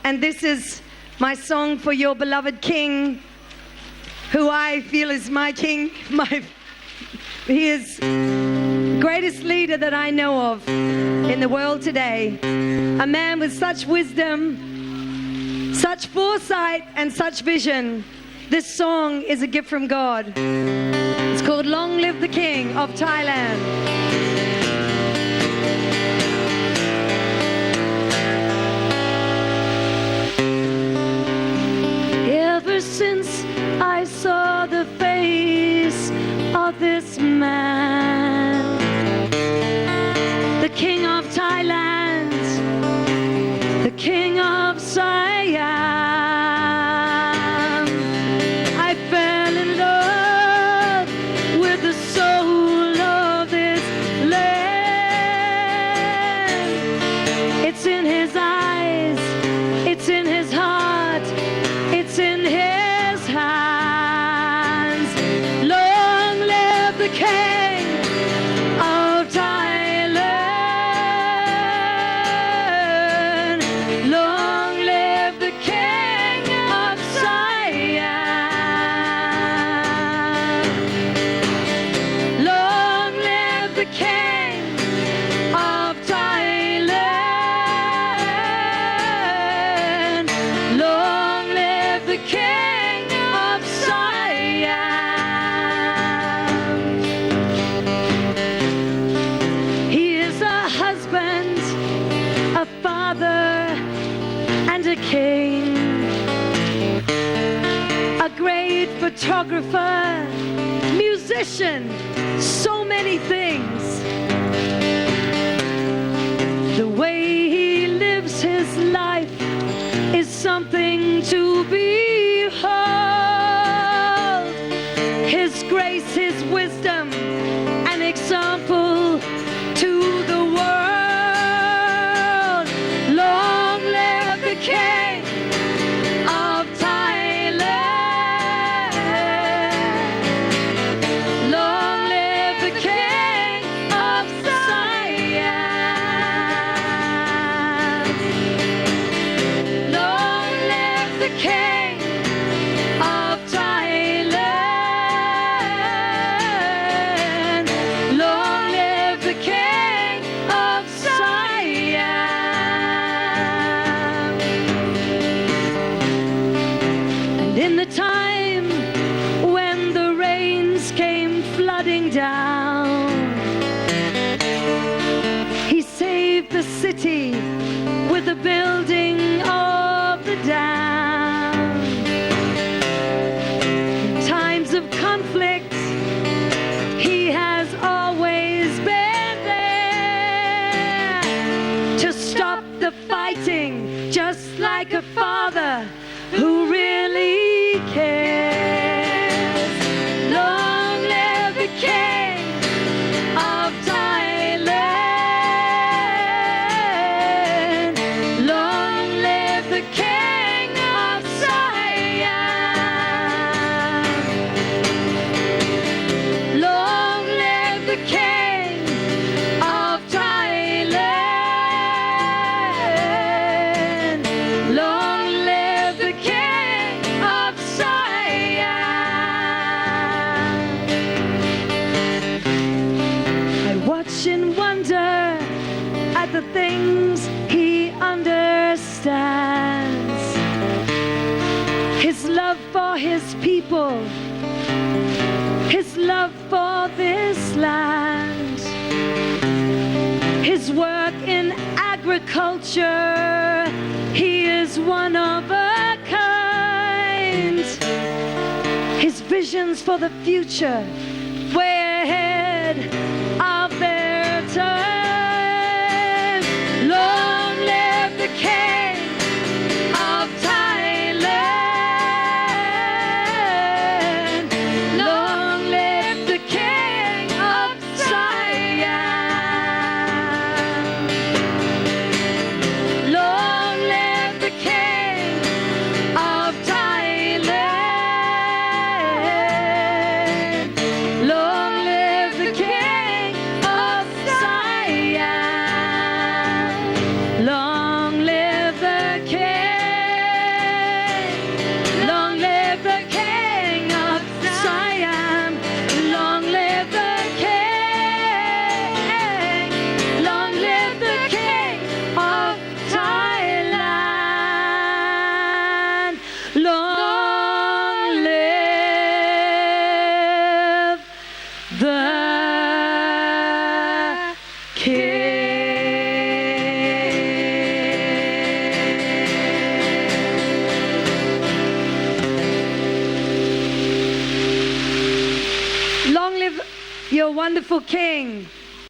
And this is my song for your beloved King, who I feel is my King. He is the greatest leader that I know of in the world today. A man with such wisdom, such foresight, and such vision. This song is a gift from God. It's called Long Live the King of Thailand. Ever since I saw the face of this man, the King of Thailand, the King of Siam, I fell in love with the soul of this land. It's in his eyes, it's in his heart, it's in his hands. Long live the King of Thailand. Long live the King of Siam. Long live the King of Thailand. Long live the King of Siam. He is a husband, a father, and a king. A great photographer, musician, so many things. The way he lives his life is something to behold. His grace, his wisdom, an example to the world. Long live the King of Thailand. Long live the King of Siam. Long live the King of Thailand. Long live the King of Siam. And in the time when the rains came flooding down, he saved the city with the building of the dam. In times of conflict, he has always been there to stop the fighting, just like a father who really cares. Long live the King of Thailand. Long live the King of Siam. Long live the King of Thailand. Long live the King of Siam. I watch and wonder at the things he understands. His love for his people, his love for this land, his work in agriculture, he is one of a kind. His visions for the future, way ahead of their time. Long live the King of Thailand. Long live the King of Siam. Long live the King of Thailand. Long live the King your wonderful King.